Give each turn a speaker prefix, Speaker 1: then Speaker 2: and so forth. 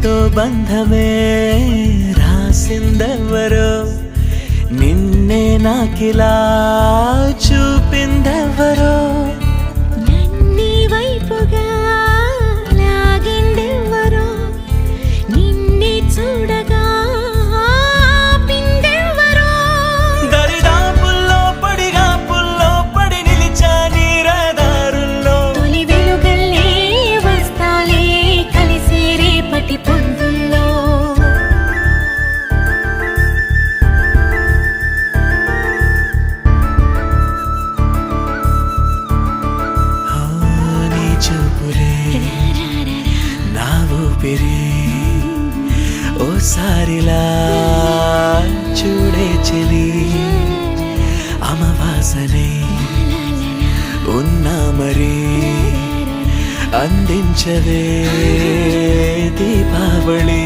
Speaker 1: నీతో బంధమే రాసిందెవరో నిన్నే నాకిలా చూపిందెవరో
Speaker 2: నన్నీ వైపుగా లాగిందెవరో నిన్నే చూడగా ఆపిందెవరో
Speaker 1: దరిదాపుల్లో పడి నిలిచా నీ రహదారుల్లో
Speaker 2: తొలి వెలుగల్లే వస్తాలే కలిసి రేపటి పొద్దుల్లో
Speaker 1: నీ చూపులే నా ఊపిరి ఓసారిలా చూడే చెలి అమవాసనే ఉన్నా మరి అందించవే దీపావళి.